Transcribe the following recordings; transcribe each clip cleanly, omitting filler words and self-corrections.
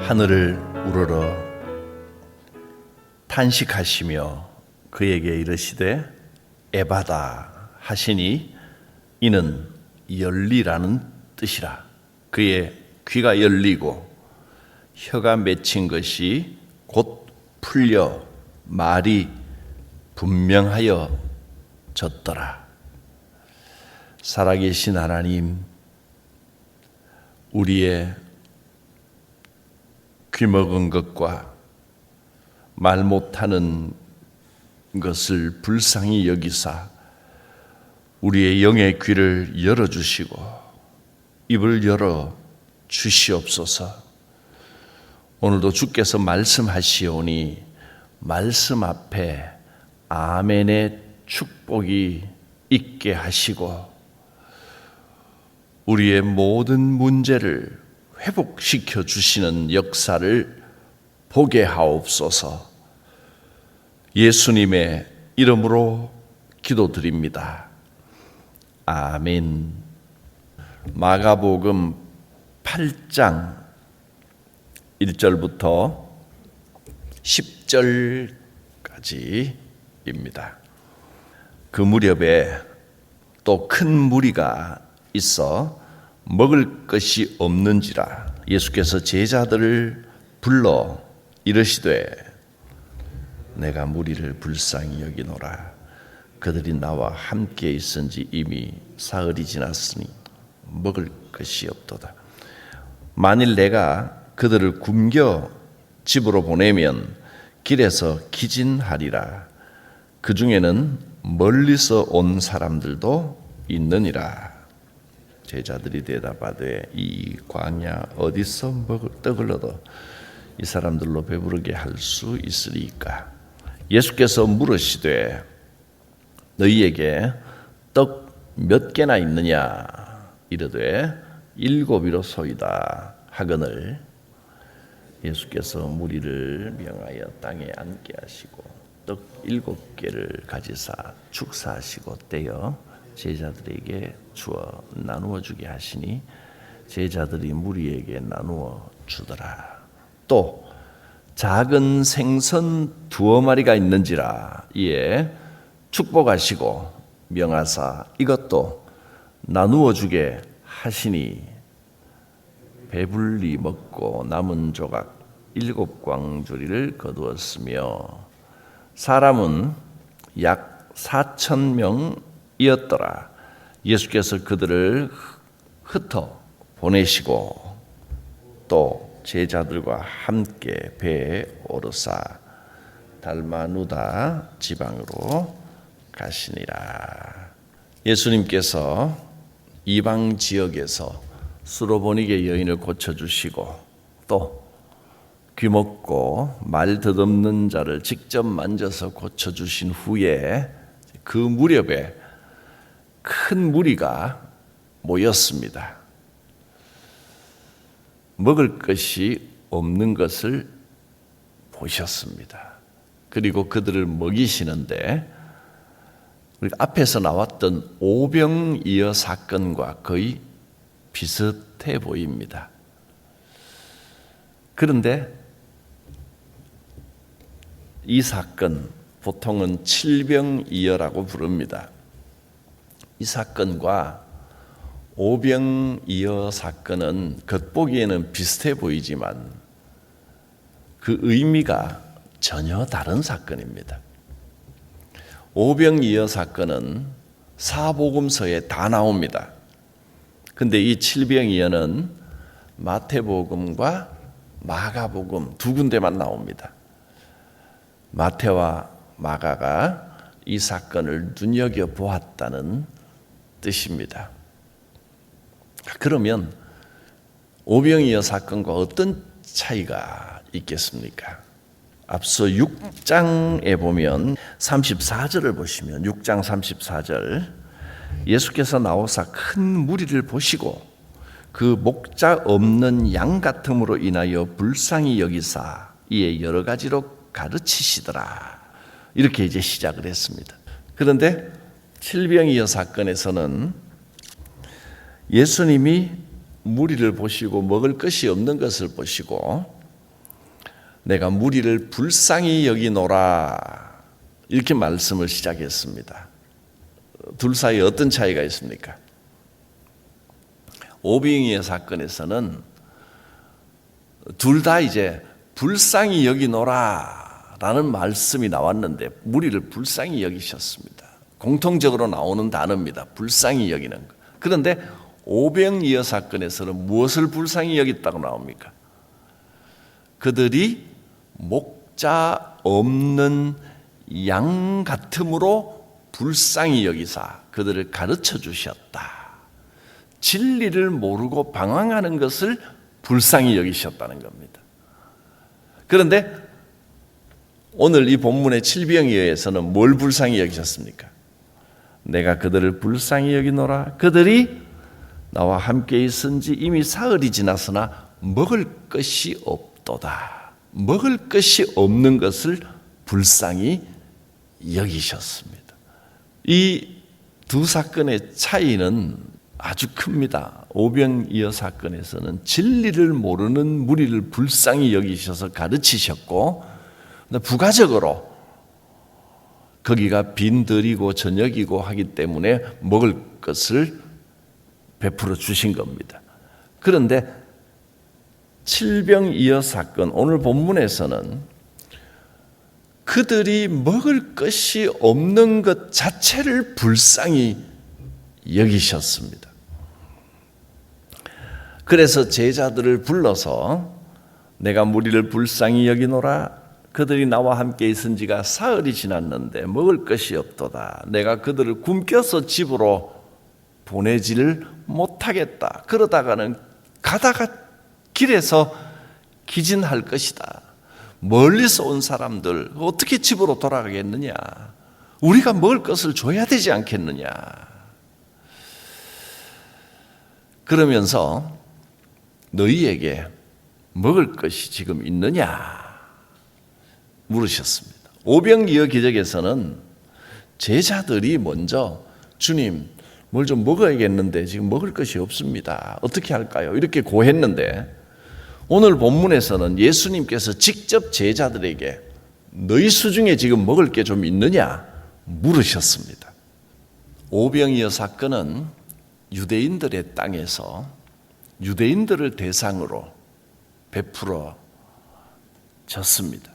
하늘을 우러러 탄식하시며 그에게 이르시되 에바다 하시니 이는 열리라는 뜻이라. 그의 귀가 열리고 혀가 맺힌 것이 곧 풀려 말이 분명하여 졌더라. 살아계신 하나님, 우리의 귀먹은 것과 말 못하는 것을 불쌍히 여기사 우리의 영의 귀를 열어주시고 입을 열어 주시옵소서. 오늘도 주께서 말씀하시오니 말씀 앞에 아멘의 축복이 있게 하시고 우리의 모든 문제를 회복시켜 주시는 역사를 보게 하옵소서. 예수님의 이름으로 기도드립니다. 아멘. 마가복음 8장 1절부터 10절까지입니다. 그 무렵에 또 큰 무리가 있어 먹을 것이 없는지라 예수께서 제자들을 불러 이르시되 내가 무리를 불쌍히 여기노라. 그들이 나와 함께 있은지 이미 사흘이 지났으니 먹을 것이 없도다. 만일 내가 그들을 굶겨 집으로 보내면 길에서 기진하리라. 그 중에는 멀리서 온 사람들도 있느니라. 제자들이 대답하되 이 광야 어디서 떡을 얻어 이 사람들로 배부르게 할 수 있으리까? 예수께서 물으시되 너희에게 떡 몇 개나 있느냐? 이르되 7이로소이다 하거늘 예수께서 무리를 명하여 땅에 앉게 하시고 떡 7개를 가지사 축사하시고 떼어 제자들에게 주어 나누어 주게 하시니 제자들이 무리에게 나누어 주더라. 또 작은 생선 2마리가 있는지라 이에 축복하시고 명하사 이것도 나누어 주게 하시니 배불리 먹고 남은 조각 7광주리를 거두었으며 사람은 약 4,000명이었더라. 예수께서 그들을 흩어 보내시고 또 제자들과 함께 배에 오르사 달마누다 지방으로 가시니라. 예수님께서 이방 지역에서 수로보니게 여인을 고쳐주시고 또 귀먹고 말 더듬는 자를 직접 만져서 고쳐주신 후에 그 무렵에 큰 무리가 모였습니다. 먹을 것이 없는 것을 보셨습니다. 그리고 그들을 먹이시는데 우리가 앞에서 나왔던 오병이어 사건과 거의 비슷해 보입니다. 그런데 이 사건 보통은 칠병이어라고 부릅니다. 이 사건과 오병이어 사건은 겉보기에는 비슷해 보이지만 그 의미가 전혀 다른 사건입니다. 오병이어 사건은 사복음서에 다 나옵니다. 근데 이 칠병이어는 마태복음과 마가복음 2군데만 나옵니다. 마태와 마가가 이 사건을 눈여겨보았다는 뜻입니다. 그러면 오병이어 사건과 어떤 차이가 있겠습니까? 앞서 6장에 보면 34절을 보시면 6장 34절 예수께서 나오사 큰 무리를 보시고 그 목자 없는 양 같음으로 인하여 불쌍히 여기사 이에 여러 가지로 가르치시더라. 이렇게 이제 시작을 했습니다. 그런데 칠병이어 사건에서는 예수님이 무리를 보시고 먹을 것이 없는 것을 보시고 내가 무리를 불쌍히 여기노라 이렇게 말씀을 시작했습니다. 둘 사이에 어떤 차이가 있습니까? 오병이어 사건에서는 둘 다 이제 불쌍히 여기노라 라는 말씀이 나왔는데 무리를 불쌍히 여기셨습니다. 공통적으로 나오는 단어입니다. 불쌍히 여기는 것. 그런데 오병이어 사건에서는 무엇을 불쌍히 여겼다고 나옵니까? 그들이 목자 없는 양 같음으로 불쌍히 여기사 그들을 가르쳐 주셨다. 진리를 모르고 방황하는 것을 불쌍히 여기셨다는 겁니다. 그런데 오늘 이 본문의 칠병이어에서는 뭘 불쌍히 여기셨습니까? 내가 그들을 불쌍히 여기노라. 그들이 나와 함께 있은지 이미 사흘이 지났으나 먹을 것이 없도다. 먹을 것이 없는 것을 불쌍히 여기셨습니다. 이 두 사건의 차이는 아주 큽니다. 오병이어 사건에서는 진리를 모르는 무리를 불쌍히 여기셔서 가르치셨고, 부가적으로 거기가 빈들이고 저녁이고 하기 때문에 먹을 것을 베풀어 주신 겁니다. 그런데 칠병이어 사건, 오늘 본문에서는 그들이 먹을 것이 없는 것 자체를 불쌍히 여기셨습니다. 그래서 제자들을 불러서 내가 무리를 불쌍히 여기노라. 그들이 나와 함께 있은 지가 사흘이 지났는데 먹을 것이 없도다. 내가 그들을 굶겨서 집으로 보내지를 못하겠다. 그러다가는 가다가 길에서 기진할 것이다. 멀리서 온 사람들 어떻게 집으로 돌아가겠느냐. 우리가 먹을 것을 줘야 되지 않겠느냐. 그러면서 너희에게 먹을 것이 지금 있느냐 물으셨습니다. 오병이어 기적에서는 제자들이 먼저 주님 뭘 좀 먹어야겠는데 지금 먹을 것이 없습니다. 어떻게 할까요? 이렇게 고했는데 오늘 본문에서는 예수님께서 직접 제자들에게 너희 수중에 지금 먹을 게 좀 있느냐 물으셨습니다. 오병이어 사건은 유대인들의 땅에서 유대인들을 대상으로 베풀어졌습니다.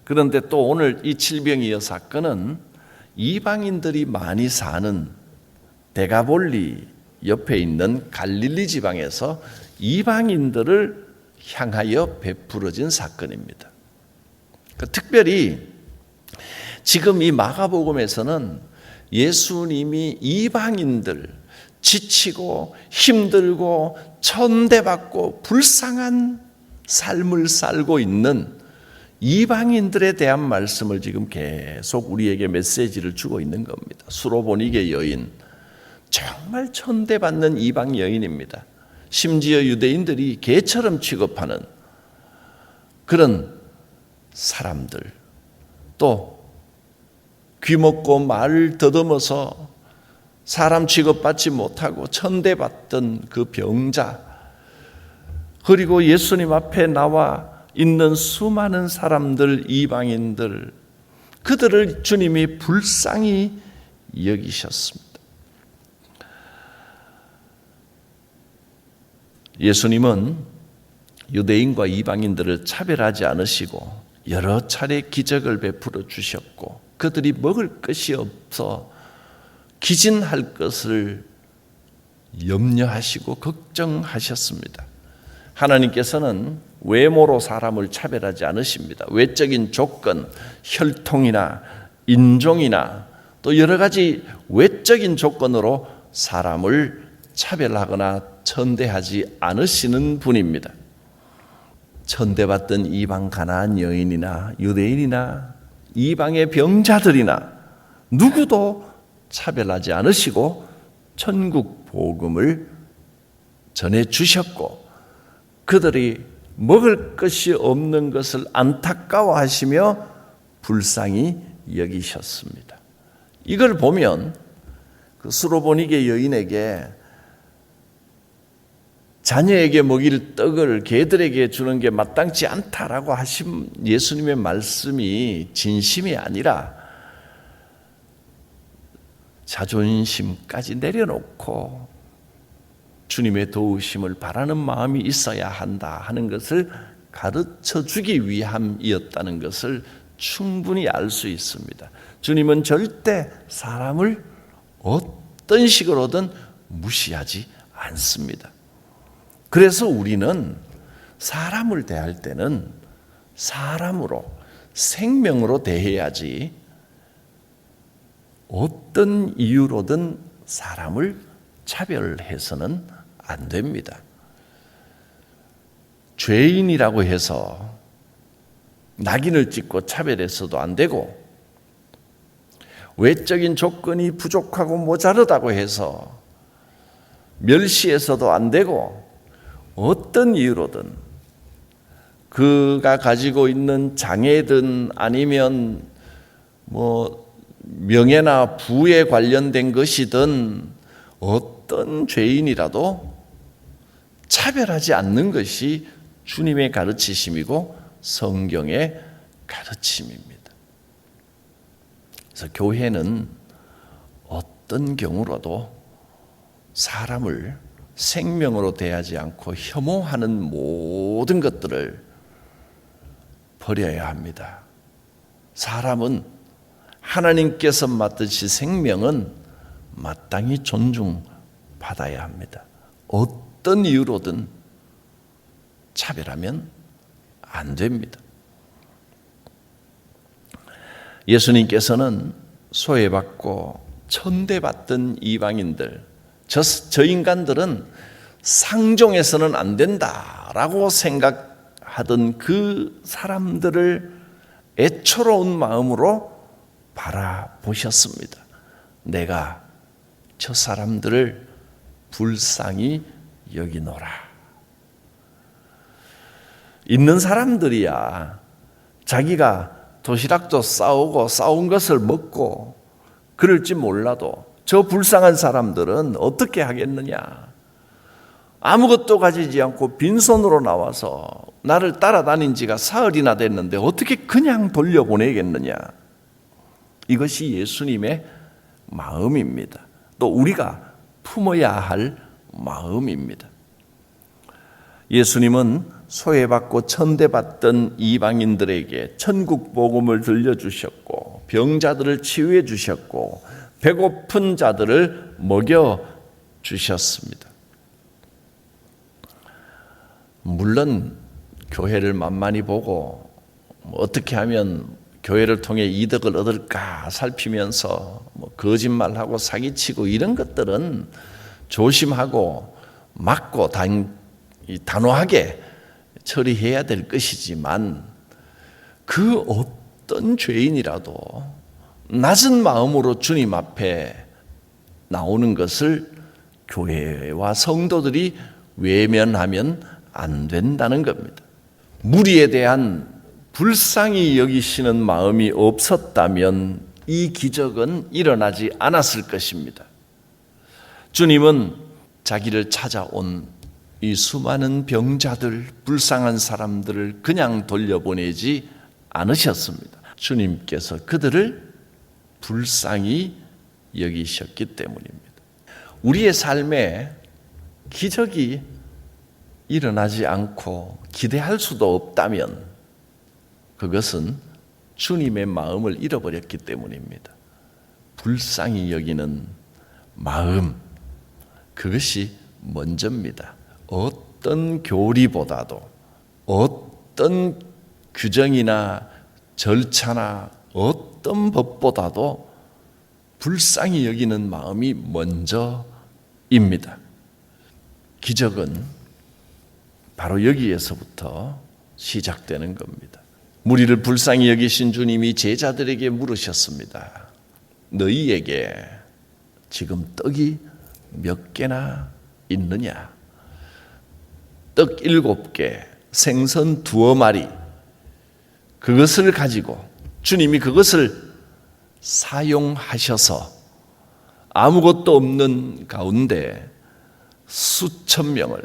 그런데 또 오늘 이 칠병이어 사건은 이방인들이 많이 사는 데가볼리 옆에 있는 갈릴리 지방에서 이방인들을 향하여 베풀어진 사건입니다. 특별히 지금 이 마가복음에서는 예수님이 이방인들, 지치고 힘들고 천대받고 불쌍한 삶을 살고 있는 이방인들에 대한 말씀을 지금 계속 우리에게 메시지를 주고 있는 겁니다. 수로보니게 여인, 정말 천대받는 이방 여인입니다. 심지어 유대인들이 개처럼 취급하는 그런 사람들, 또 귀먹고 말 더듬어서 사람 취급받지 못하고 천대받던 그 병자, 그리고 예수님 앞에 나와 있는 수많은 사람들, 이방인들, 그들을 주님이 불쌍히 여기셨습니다. 예수님은 유대인과 이방인들을 차별하지 않으시고 여러 차례 기적을 베풀어 주셨고 그들이 먹을 것이 없어 기진할 것을 염려하시고 걱정하셨습니다. 하나님께서는 외모로 사람을 차별하지 않으십니다. 외적인 조건, 혈통이나 인종이나 또 여러 가지 외적인 조건으로 사람을 차별하거나 천대하지 않으시는 분입니다. 천대받던 이방 가나안 여인이나 유대인이나 이방의 병자들이나 누구도 차별하지 않으시고 천국 복음을 전해 주셨고 그들이 먹을 것이 없는 것을 안타까워하시며 불쌍히 여기셨습니다. 이걸 보면 그 수로보니게 여인에게 자녀에게 먹일 떡을 개들에게 주는 게 마땅치 않다라고 하신 예수님의 말씀이 진심이 아니라 자존심까지 내려놓고 주님의 도우심을 바라는 마음이 있어야 한다 하는 것을 가르쳐 주기 위함이었다는 것을 충분히 알 수 있습니다. 주님은 절대 사람을 어떤 식으로든 무시하지 않습니다. 그래서 우리는 사람을 대할 때는 사람으로, 생명으로 대해야지 어떤 이유로든 사람을 차별해서는 안 됩니다. 죄인이라고 해서 낙인을 찍고 차별해서도 안 되고, 외적인 조건이 부족하고 모자르다고 해서 멸시해서도 안 되고, 어떤 이유로든 그가 가지고 있는 장애든 아니면 명예나 부에 관련된 것이든 어떤 죄인이라도 차별하지 않는 것이 주님의 가르치심이고 성경의 가르침입니다. 그래서 교회는 어떤 경우라도 사람을 생명으로 대하지 않고 혐오하는 모든 것들을 버려야 합니다. 사람은 하나님께서 맡으신 생명은 마땅히 존중받아야 합니다. 어떤 이유로든 차별하면 안 됩니다. 예수님께서는 소외받고 천대받던 이방인들, 저 인간들은 상종해서는 안 된다라고 생각하던 그 사람들을 애처로운 마음으로 바라보셨습니다. 내가 저 사람들을 불쌍히 여기노라. 있는 사람들이야 자기가 도시락도 싸오고 싸운 것을 먹고 그럴지 몰라도 저 불쌍한 사람들은 어떻게 하겠느냐. 아무것도 가지지 않고 빈손으로 나와서 나를 따라다닌 지가 사흘이나 됐는데 어떻게 그냥 돌려보내겠느냐. 이것이 예수님의 마음입니다. 또 우리가 품어야 할 마음입니다. 예수님은 소외받고 천대받던 이방인들에게 천국 복음을 들려주셨고, 병자들을 치유해 주셨고, 배고픈 자들을 먹여 주셨습니다. 물론 교회를 만만히 보고 어떻게 하면 교회를 통해 이득을 얻을까 살피면서 거짓말하고 사기치고 이런 것들은 조심하고 막고 단호하게 처리해야 될 것이지만, 그 어떤 죄인이라도 낮은 마음으로 주님 앞에 나오는 것을 교회와 성도들이 외면하면 안 된다는 겁니다. 무리에 대한 불쌍히 여기시는 마음이 없었다면 이 기적은 일어나지 않았을 것입니다. 주님은 자기를 찾아온 이 수많은 병자들, 불쌍한 사람들을 그냥 돌려보내지 않으셨습니다. 주님께서 그들을 불쌍히 여기셨기 때문입니다. 우리의 삶에 기적이 일어나지 않고 기대할 수도 없다면 그것은 주님의 마음을 잃어버렸기 때문입니다. 불쌍히 여기는 마음, 그것이 먼저입니다. 어떤 교리보다도, 어떤 규정이나 절차나 어떤 법보다도 불쌍히 여기는 마음이 먼저입니다. 기적은 바로 여기에서부터 시작되는 겁니다. 무리를 불쌍히 여기신 주님이 제자들에게 물으셨습니다. 너희에게 지금 떡이 몇 개나 있느냐? 떡 7개, 생선 2마리, 그것을 가지고 주님이 그것을 사용하셔서 아무것도 없는 가운데 수천 명을,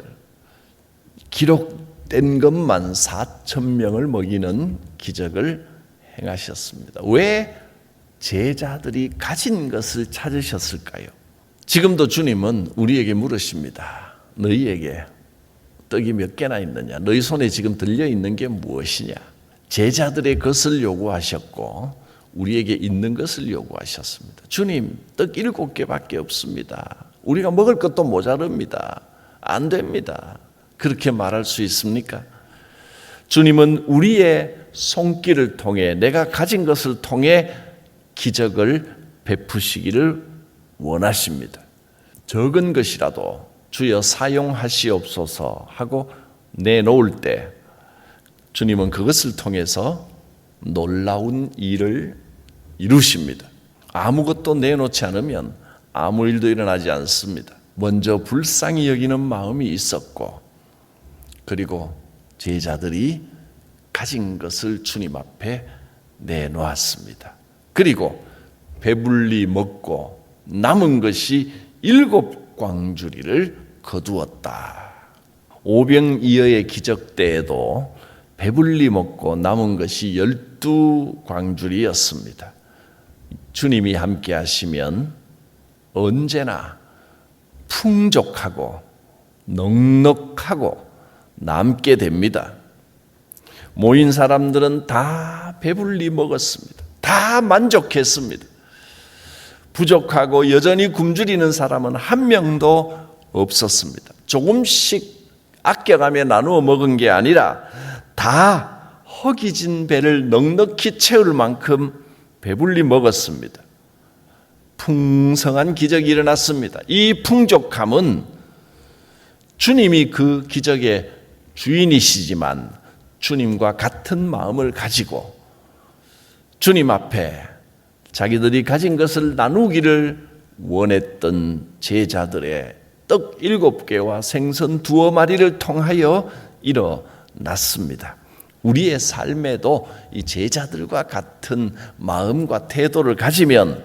기록된 것만 4,000명을 먹이는 기적을 행하셨습니다. 왜 제자들이 가진 것을 찾으셨을까요? 지금도 주님은 우리에게 물으십니다. 너희에게 떡이 몇 개나 있느냐? 너희 손에 지금 들려 있는 게 무엇이냐? 제자들의 것을 요구하셨고 우리에게 있는 것을 요구하셨습니다. 주님, 떡 7개밖에 없습니다. 우리가 먹을 것도 모자릅니다. 안 됩니다. 그렇게 말할 수 있습니까? 주님은 우리의 손길을 통해 내가 가진 것을 통해 기적을 베푸시기를 원하십니다. 적은 것이라도 주여 사용하시옵소서 하고 내놓을 때 주님은 그것을 통해서 놀라운 일을 이루십니다. 아무것도 내놓지 않으면 아무 일도 일어나지 않습니다. 먼저 불쌍히 여기는 마음이 있었고 그리고 제자들이 가진 것을 주님 앞에 내놓았습니다. 그리고 배불리 먹고 남은 것이 7광주리를 거두었다. 오병이어의 기적 때에도 배불리 먹고 남은 것이 12광주리였습니다. 주님이 함께 하시면 언제나 풍족하고 넉넉하고 남게 됩니다. 모인 사람들은 다 배불리 먹었습니다. 다 만족했습니다. 부족하고 여전히 굶주리는 사람은 한 명도 없었습니다. 조금씩 아껴가며 나누어 먹은 게 아니라 다 허기진 배를 넉넉히 채울 만큼 배불리 먹었습니다. 풍성한 기적이 일어났습니다. 이 풍족함은 주님이 그 기적의 주인이시지만 주님과 같은 마음을 가지고 주님 앞에 자기들이 가진 것을 나누기를 원했던 제자들의 떡 7개와 생선 2마리를 통하여 일어났습니다. 우리의 삶에도 이 제자들과 같은 마음과 태도를 가지면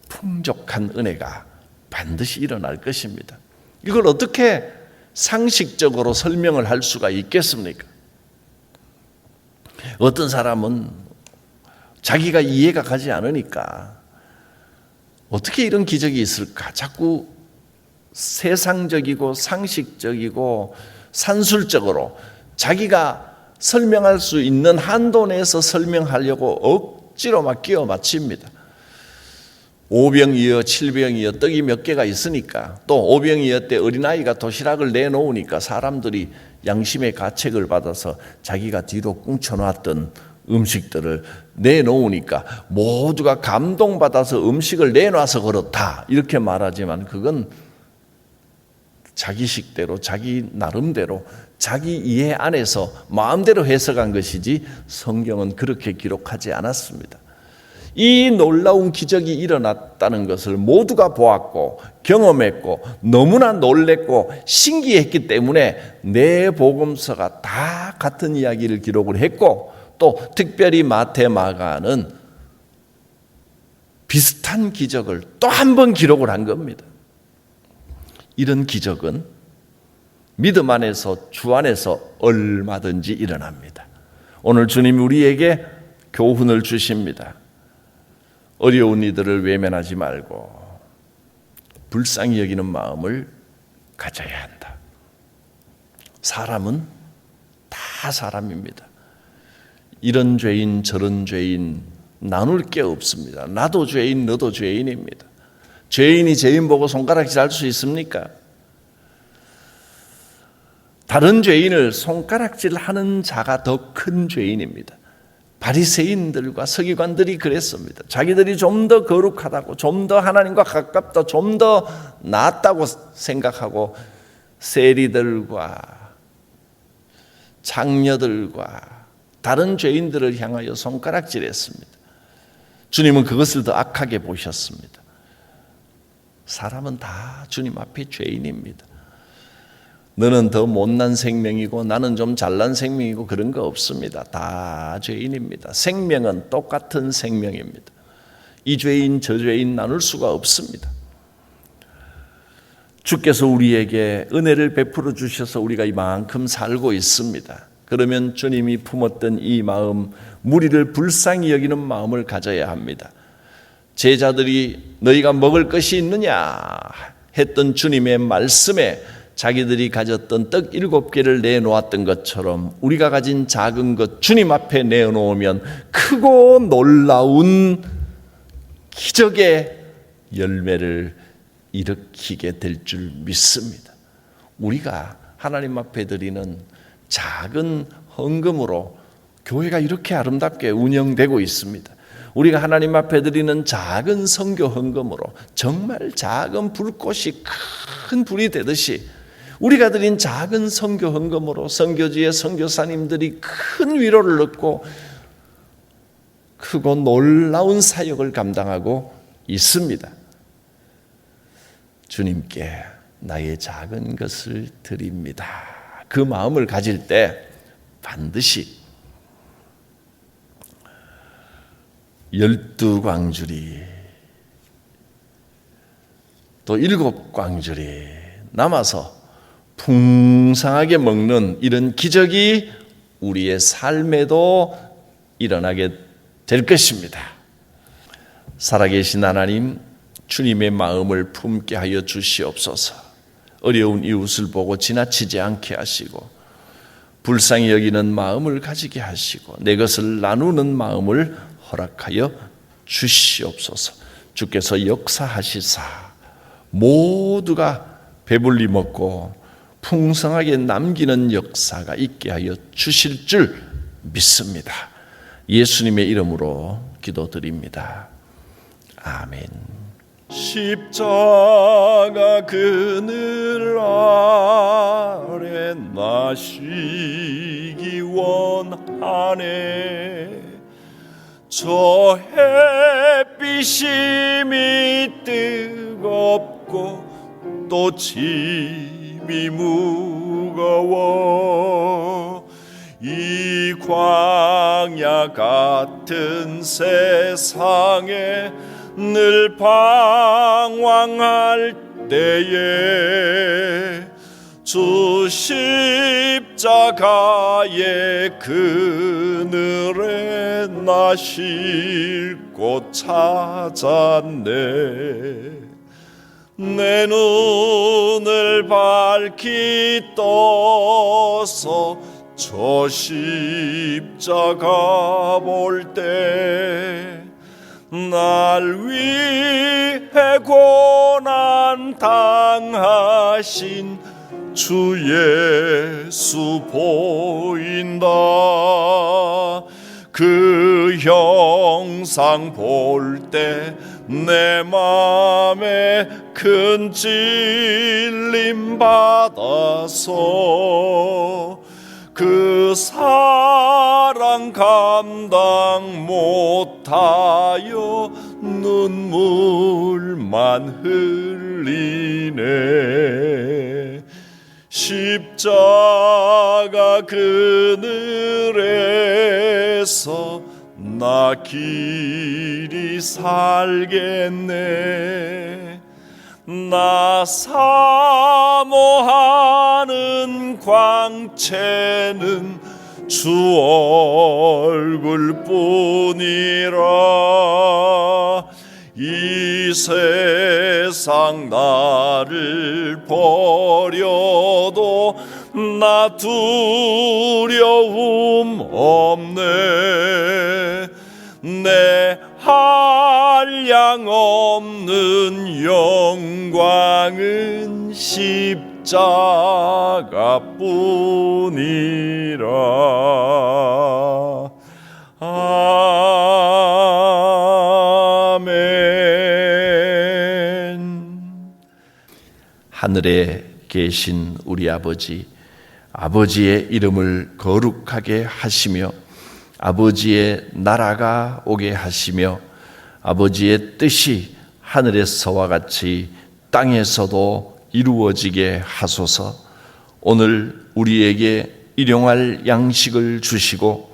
풍족한 은혜가 반드시 일어날 것입니다. 이걸 어떻게 상식적으로 설명을 할 수가 있겠습니까? 어떤 사람은 자기가 이해가 가지 않으니까 어떻게 이런 기적이 있을까? 자꾸 세상적이고 상식적이고 산술적으로 자기가 설명할 수 있는 한도 내에서 설명하려고 억지로 막 끼워 맞춥니다. 5병이어 7병이어 떡이 몇 개가 있으니까 또 5병이어 때 어린아이가 도시락을 내놓으니까 사람들이 양심의 가책을 받아서 자기가 뒤로 꿍쳐놨던 음식들을 내놓으니까 모두가 감동받아서 음식을 내놔서 그렇다 이렇게 말하지만 그건 자기 식대로 자기 나름대로 자기 이해 안에서 마음대로 해석한 것이지 성경은 그렇게 기록하지 않았습니다. 이 놀라운 기적이 일어났다는 것을 모두가 보았고 경험했고 너무나 놀랬고 신기했기 때문에 네 복음서가 다 같은 이야기를 기록을 했고 또 특별히 마태, 마가는 비슷한 기적을 또 한 번 기록을 한 겁니다. 이런 기적은 믿음 안에서 주 안에서 얼마든지 일어납니다. 오늘 주님이 우리에게 교훈을 주십니다. 어려운 이들을 외면하지 말고 불쌍히 여기는 마음을 가져야 한다. 사람은 다 사람입니다. 이런 죄인 저런 죄인 나눌 게 없습니다. 나도 죄인 너도 죄인입니다. 죄인이 죄인 보고 손가락질 할 수 있습니까? 다른 죄인을 손가락질하는 자가 더 큰 죄인입니다. 바리새인들과 서기관들이 그랬습니다. 자기들이 좀 더 거룩하다고, 좀 더 하나님과 가깝다, 좀 더 낫다고 생각하고 세리들과 장녀들과 다른 죄인들을 향하여 손가락질했습니다. 주님은 그것을 더 악하게 보셨습니다. 사람은 다 주님 앞에 죄인입니다. 너는 더 못난 생명이고 나는 좀 잘난 생명이고 그런 거 없습니다. 다 죄인입니다. 생명은 똑같은 생명입니다. 이 죄인 저 죄인 나눌 수가 없습니다. 주께서 우리에게 은혜를 베풀어 주셔서 우리가 이만큼 살고 있습니다. 그러면 주님이 품었던 이 마음, 무리를 불쌍히 여기는 마음을 가져야 합니다. 제자들이 너희가 먹을 것이 있느냐 했던 주님의 말씀에 자기들이 가졌던 떡 7개를 내놓았던 것처럼 우리가 가진 작은 것 주님 앞에 내놓으면 크고 놀라운 기적의 열매를 일으키게 될 줄 믿습니다. 우리가 하나님 앞에 드리는 작은 헌금으로 교회가 이렇게 아름답게 운영되고 있습니다. 우리가 하나님 앞에 드리는 작은 선교 헌금으로 정말 작은 불꽃이 큰 불이 되듯이 우리가 드린 작은 선교 헌금으로 선교지의 선교사님들이 큰 위로를 얻고 크고 놀라운 사역을 감당하고 있습니다. 주님께 나의 작은 것을 드립니다. 그 마음을 가질 때 반드시 12광주리 또 7광주리 남아서 풍성하게 먹는 이런 기적이 우리의 삶에도 일어나게 될 것입니다. 살아계신 하나님, 주님의 마음을 품게 하여 주시옵소서. 어려운 이웃을 보고 지나치지 않게 하시고 불쌍히 여기는 마음을 가지게 하시고 내 것을 나누는 마음을 허락하여 주시옵소서. 주께서 역사하시사 모두가 배불리 먹고 풍성하게 남기는 역사가 있게 하여 주실 줄 믿습니다. 예수님의 이름으로 기도드립니다. 아멘. 십자가 그늘 아래 나 쉬기 원하네. 저 햇빛이 뜨겁고 또 짐이 무거워 이 광야 같은 세상에 늘 방황할 때에 주 십자가의 그늘에 나 쉴 곳 찾았네. 내 눈을 밝히 떠서 저 십자가 볼 때 날 위해 고난 당하신 주 예수 보인다. 그 형상 볼 때 내 맘에 큰 찔림 받아서 그 사랑 감당 못하여 눈물만 흘리네. 십자가 그늘에서 나 길이 살겠네. 나 사모하는 광채는 주 얼굴뿐이라. 이 세상 나를 버려도 나 두려움 없네. 내 한량 없는 영광은 십자가뿐이라. 아멘. 하늘에 계신 우리 아버지, 아버지의 이름을 거룩하게 하시며 아버지의 나라가 오게 하시며 아버지의 뜻이 하늘에서와 같이 땅에서도 이루어지게 하소서. 오늘 우리에게 일용할 양식을 주시고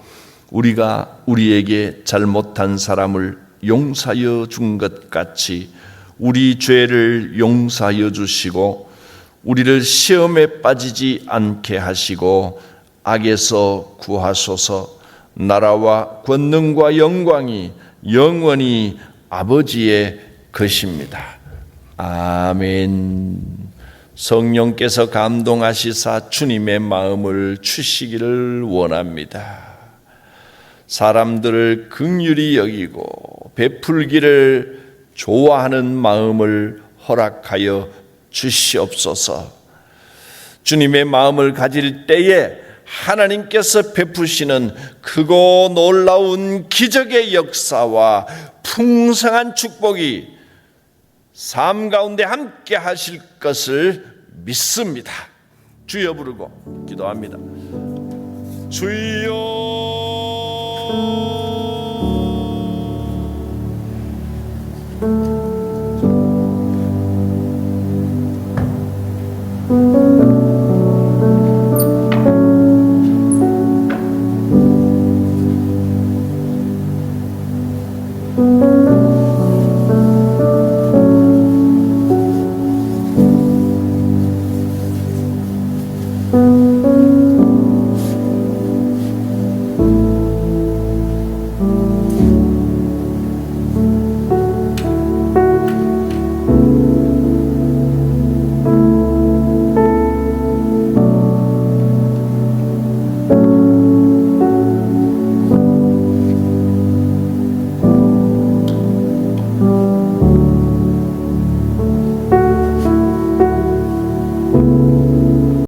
우리가 우리에게 잘못한 사람을 용서하여 준 것 같이 우리 죄를 용서하여 주시고 우리를 시험에 빠지지 않게 하시고 악에서 구하소서. 나라와 권능과 영광이 영원히 아버지의 것입니다. 아멘. 성령께서 감동하시사 주님의 마음을 주시기를 원합니다. 사람들을 긍휼히 여기고 베풀기를 좋아하는 마음을 허락하여 주시옵소서. 주님의 마음을 가질 때에 하나님께서 베푸시는 크고 놀라운 기적의 역사와 풍성한 축복이 삶 가운데 함께 하실 것을 믿습니다. 주여 부르고 기도합니다. 주여